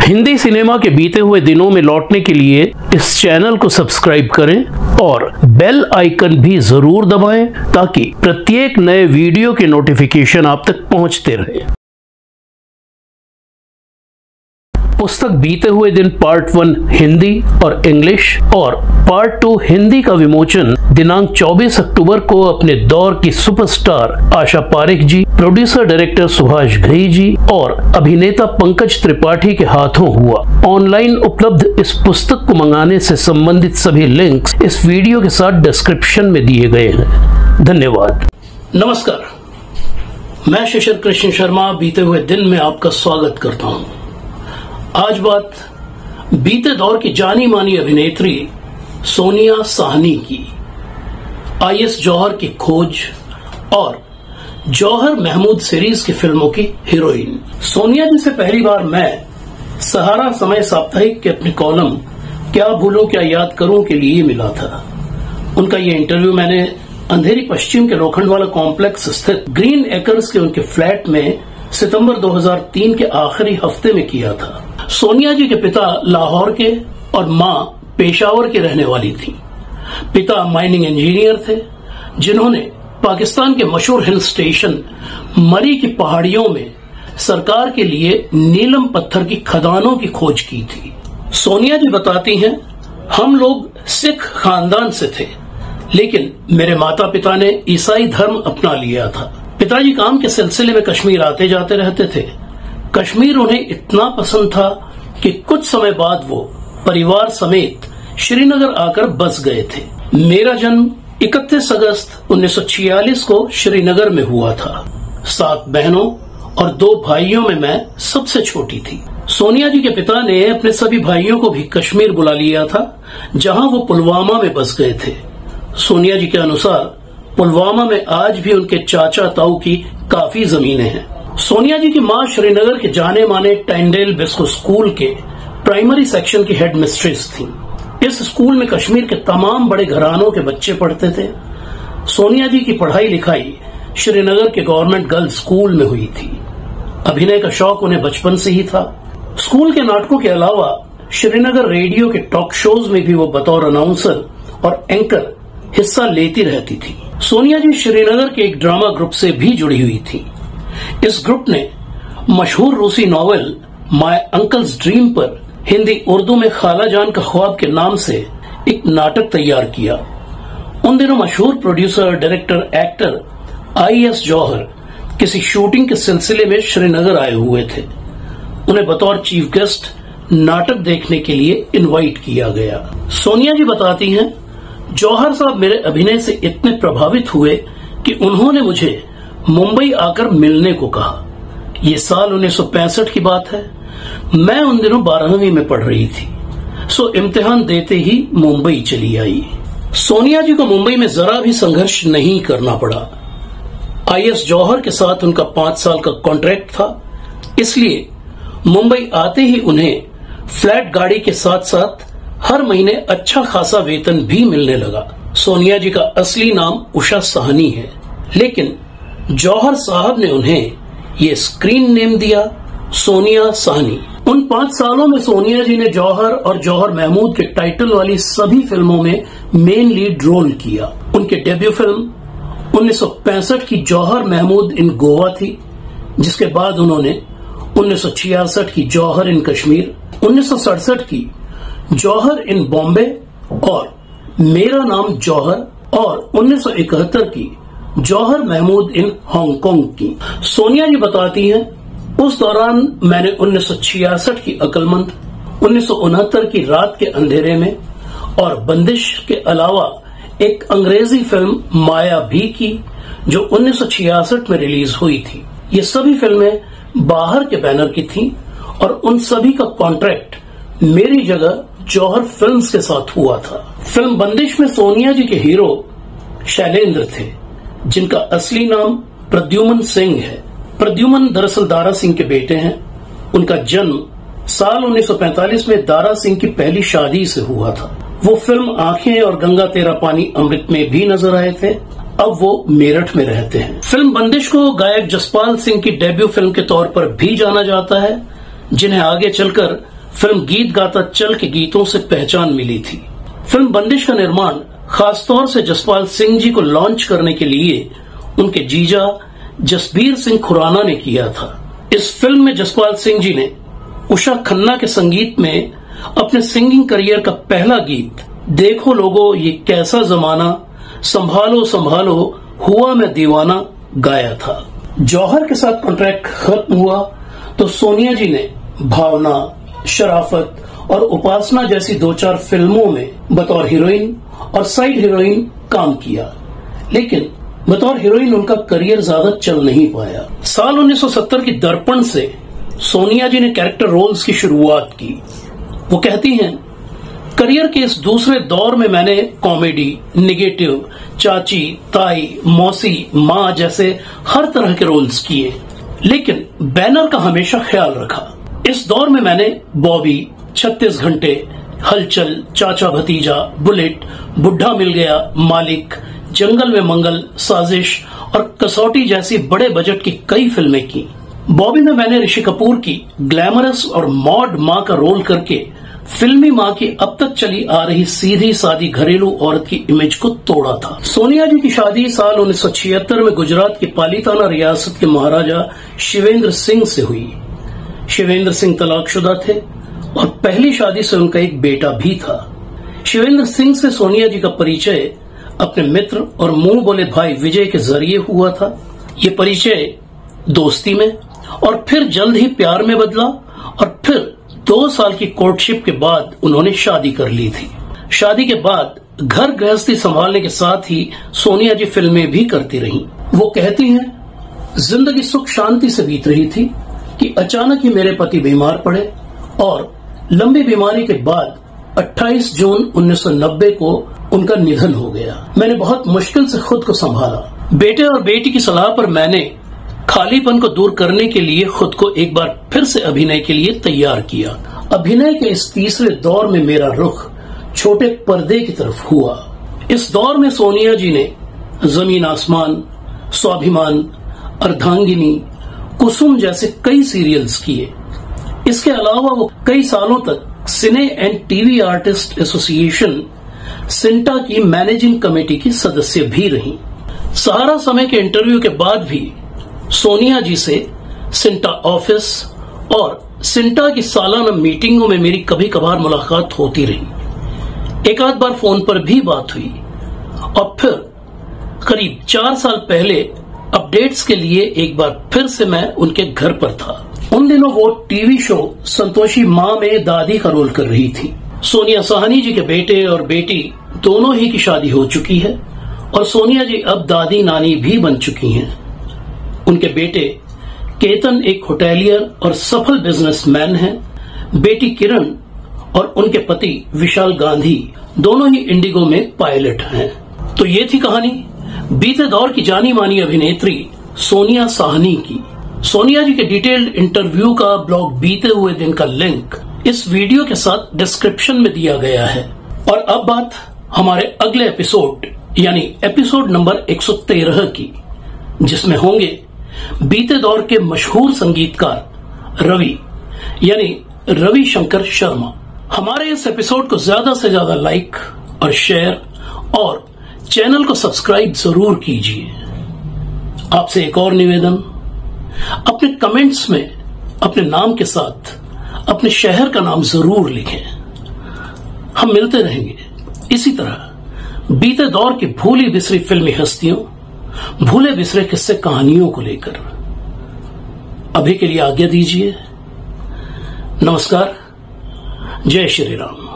Hindi cinema के बीते हुए दिनों में लौटने के लिए इस चैनल को सब्सक्राइब करें और बेल आइकन भी जरूर दबाएं ताकि प्रत्येक नए वीडियो के नोटिफिकेशन आप तक पहुंचते रहें। पुस्तक बीते हुए दिन पार्ट 1 हिंदी और इंग्लिश और पार्ट 2 हिंदी का विमोचन दिनांक 24 अक्टूबर को अपने दौर की सुपरस्टार आशा पारेख जी, प्रोड्यूसर डायरेक्टर सुभाष घई जी और अभिनेता पंकज त्रिपाठी के हाथों हुआ। ऑनलाइन उपलब्ध इस पुस्तक को मंगाने से संबंधित सभी लिंक्स इस वीडियो के साथ डिस्क्रिप्शन में दिए गए हैं। धन्यवाद। नमस्कार, मैं शिशिर कृष्ण शर्मा बीते हुए दिन में आपका स्वागत करता हूं। आज बात बीते दौर की जानी मानी अभिनेत्री सोनिया साहनी की, आईएस जौहर की खोज और जौहर महमूद सीरीज की फिल्मों की हीरोइन। सोनिया जी से पहली बार मैं सहारा समय साप्ताहिक के अपने कॉलम क्या भूलूं क्या याद करूं के लिए मिला था। उनका ये इंटरव्यू मैंने अंधेरी पश्चिम के लोखंडवाला कॉम्प्लेक्स स्थित ग्रीन एकर्स के उनके फ्लैट में सितंबर 2003 के आखिरी हफ्ते में किया था। सोनिया जी के पिता लाहौर के और मां पेशावर की रहने वाली थी। पिता माइनिंग इंजीनियर थे जिन्होंने पाकिस्तान के मशहूर हिल स्टेशन मरी की पहाड़ियों में सरकार के लिए नीलम पत्थर की खदानों की खोज की थी। सोनिया जी बताती हैं, हम लोग सिख खानदान से थे लेकिन मेरे माता पिता ने ईसाई धर्म अपना लिया था। पिताजी काम के सिलसिले में कश्मीर आते जाते रहते थे। कश्मीर उन्हें इतना पसंद था कि कुछ समय बाद वो परिवार समेत श्रीनगर आकर बस गए थे। मेरा जन्म 31 अगस्त 1946 को श्रीनगर में हुआ था। 7 बहनों और 2 भाइयों में मैं सबसे छोटी थी। सोनिया जी के पिता ने अपने सभी भाइयों को भी कश्मीर बुला लिया था जहां वो पुलवामा में बस गए थे। सोनिया जी के अनुसार पुलवामा में आज भी उनके चाचा ताऊ की काफी जमीनें हैं। सोनिया जी की मां श्रीनगर के जाने माने टाइंडेल बिस्को स्कूल के प्राइमरी सेक्शन की हेड मिस्ट्रेस थी। इस स्कूल में कश्मीर के तमाम बड़े घरानों के बच्चे पढ़ते थे। सोनिया जी की पढ़ाई लिखाई श्रीनगर के गवर्नमेंट गर्ल्स स्कूल में हुई थी। अभिनय का शौक उन्हें बचपन से ही था। स्कूल के नाटकों के अलावा श्रीनगर रेडियो के टॉक शोज में भी वो बतौर अनाउंसर और एंकर हिस्सा लेती रहती थी। सोनिया जी श्रीनगर के एक ड्रामा ग्रुप से भी जुड़ी हुई थी। इस ग्रुप ने मशहूर रूसी नॉवेल माय अंकल्स ड्रीम पर हिंदी उर्दू में खाला जान का ख्वाब के नाम से एक नाटक तैयार किया। उन दिनों मशहूर प्रोड्यूसर डायरेक्टर एक्टर आईएस जौहर किसी शूटिंग के सिलसिले में श्रीनगर आए हुए थे। उन्हें बतौर चीफ गेस्ट नाटक देखने के लिए इनवाइट किया गया। सोनिया जी बताती हैं, जौहर साहब मेरे अभिनय से इतने प्रभावित हुए कि उन्होंने मुझे मुंबई आकर मिलने को कहा। ये साल 1965 की बात है। मैं उन दिनों 12वीं में पढ़ रही थी, सो इम्तिहान देते ही मुंबई चली आई। सोनिया जी को मुंबई में जरा भी संघर्ष नहीं करना पड़ा। आईएस जौहर के साथ उनका 5 साल का कॉन्ट्रैक्ट था, इसलिए मुंबई आते ही उन्हें फ्लैट गाड़ी के साथ साथ हर महीने अच्छा खासा वेतन भी मिलने लगा। सोनिया जी का असली नाम उषा साहनी है, लेकिन जौहर साहब ने उन्हें ये स्क्रीन नेम दिया, सोनिया साहनी। उन 5 सालों में सोनिया जी ने जौहर और जौहर महमूद के टाइटल वाली सभी फिल्मों में मेन लीड रोल किया। उनके डेब्यू फिल्म 1965 की जौहर महमूद इन गोवा थी, जिसके बाद उन्होंने 1966 की जौहर इन कश्मीर, 1967 की जौहर इन बॉम्बे और मेरा नाम जौहर और 1971 की जौहर महमूद इन हांगकांग की। सोनिया जी बताती हैं, उस दौरान मैंने 1966 की अक्लमंद, 1969 की रात के अंधेरे में और बंदिश के अलावा एक अंग्रेजी फिल्म माया भी की जो 1966 में रिलीज हुई थी। ये सभी फिल्में बाहर के बैनर की थीं और उन सभी का कॉन्ट्रैक्ट मेरी जगह जौहर फिल्म्स के साथ हुआ था। फिल्म बंदिश में सोनिया जी के हीरो शैलेंद्र थे, जिनका असली नाम प्रद्युमन सिंह है। प्रद्युमन दरअसल दारा सिंह के बेटे हैं। उनका जन्म साल 1945 में दारा सिंह की पहली शादी से हुआ था। वो फिल्म आंखें और गंगा तेरा पानी अमृत में भी नजर आए थे। अब वो मेरठ में रहते हैं। फिल्म बंदिश को गायक जसपाल सिंह की डेब्यू फिल्म के तौर पर भी जाना जाता है, जिन्हें आगे चलकर फिल्म गीत गाता चल के गीतों से पहचान मिली थी। फिल्म बंदिश का निर्माण खासतौर से जसपाल सिंह जी को लॉन्च करने के लिए उनके जीजा जसबीर सिंह खुराना ने किया था। इस फिल्म में जसपाल सिंह जी ने उषा खन्ना के संगीत में अपने सिंगिंग करियर का पहला गीत देखो लोगो ये कैसा जमाना, संभालो संभालो, हुआ मैं दीवाना गाया था। जौहर के साथ कॉन्ट्रैक्ट खत्म हुआ तो सोनिया जी ने भावना, शराफत और उपासना जैसी 2-4 फिल्मों में बतौर हीरोइन और साइड हीरोइन काम किया, लेकिन बतौर हीरोइन उनका करियर ज्यादा चल नहीं पाया। साल 1970 की दर्पण से सोनिया जी ने कैरेक्टर रोल्स की शुरुआत की। वो कहती हैं, करियर के इस दूसरे दौर में मैंने कॉमेडी, निगेटिव, चाची, ताई, मौसी, माँ जैसे हर तरह के रोल्स किए, लेकिन बैनर का हमेशा ख्याल रखा। इस दौर में मैंने बॉबी, 36 घंटे, हलचल, चाचा भतीजा, बुलेट, बुढ़ा मिल गया, मालिक, जंगल में मंगल, साजिश और कसौटी जैसी बड़े बजट की कई फिल्में की। बॉबी में मैंने ऋषि कपूर की ग्लैमरस और मॉड माँ का रोल करके फिल्मी माँ की अब तक चली आ रही सीधी सादी घरेलू औरत की इमेज को तोड़ा था। सोनिया जी की शादी साल 1976 में गुजरात की पालीताना रियासत के महाराजा शिवेंद्र सिंह से हुई। शिवेंद्र सिंह तलाकशुदा थे और पहली शादी से उनका एक बेटा भी था। शिवेंद्र सिंह से सोनिया जी का परिचय अपने मित्र और मुंह बोले भाई विजय के जरिए हुआ था। ये परिचय दोस्ती में और फिर जल्द ही प्यार में बदला और फिर 2 साल की कोर्टशिप के बाद उन्होंने शादी कर ली थी। शादी के बाद घर गृहस्थी संभालने के साथ ही सोनिया जी फिल्में भी करती रहीं। वो कहती हैं, जिंदगी सुख शांति से बीत रही थी कि अचानक ही मेरे पति बीमार पड़े और लंबी बीमारी के बाद 28 जून 1990 को उनका निधन हो गया। मैंने बहुत मुश्किल से खुद को संभाला। बेटे और बेटी की सलाह पर मैंने खालीपन को दूर करने के लिए खुद को एक बार फिर से अभिनय के लिए तैयार किया। अभिनय के इस तीसरे दौर में मेरा रुख छोटे पर्दे की तरफ हुआ। इस दौर में सोनिया जी ने जमीन आसमान, स्वाभिमान, अर्धांगिनी, कुसुम जैसे कई सीरियल्स किए। इसके अलावा वो कई सालों तक cine and TV artist association CINTAA की मैनेजिंग कमेटी की सदस्य भी रहीं। सहारा समय के इंटरव्यू के बाद भी सोनिया जी से सिंटा ऑफिस और सिंटा की सालाना मीटिंगों में मेरी कभी कभार मुलाकात होती रही। एक आध बार फोन पर भी बात हुई और फिर करीब 4 साल पहले अपडेट्स के लिए एक बार फिर से मैं उनके घर पर था। उन दिनों वो टीवी शो संतोषी माँ में दादी का रोल कर रही थी। सोनिया साहनी जी के बेटे और बेटी दोनों ही की शादी हो चुकी है और सोनिया जी अब दादी नानी भी बन चुकी हैं। उनके बेटे केतन एक होटेलियर और सफल बिजनेसमैन हैं। बेटी किरण और उनके पति विशाल गांधी दोनों ही इंडिगो में पायलट हैं। तो ये थी कहानी बीते दौर की जानी मानी अभिनेत्री सोनिया साहनी की। सोनिया जी के डिटेल्ड इंटरव्यू का ब्लॉग बीते हुए दिन का लिंक इस वीडियो के साथ डिस्क्रिप्शन में दिया गया है। और अब बात हमारे अगले एपिसोड यानी एपिसोड नंबर 113 की, जिसमें होंगे बीते दौर के मशहूर संगीतकार रवि यानी रविशंकर शर्मा। हमारे इस एपिसोड को ज्यादा से ज्यादा लाइक और शेयर और चैनल को सब्सक्राइब जरूर कीजिए। आपसे एक और निवेदन, अपने कमेंट्स में अपने नाम के साथ अपने शहर का नाम जरूर लिखें। हम मिलते रहेंगे इसी तरह बीते दौर की भूली बिसरी फिल्मी हस्तियों, भूले बिसरे किस्से कहानियों को लेकर। अभी के लिए आज्ञा दीजिए। नमस्कार। जय श्री राम।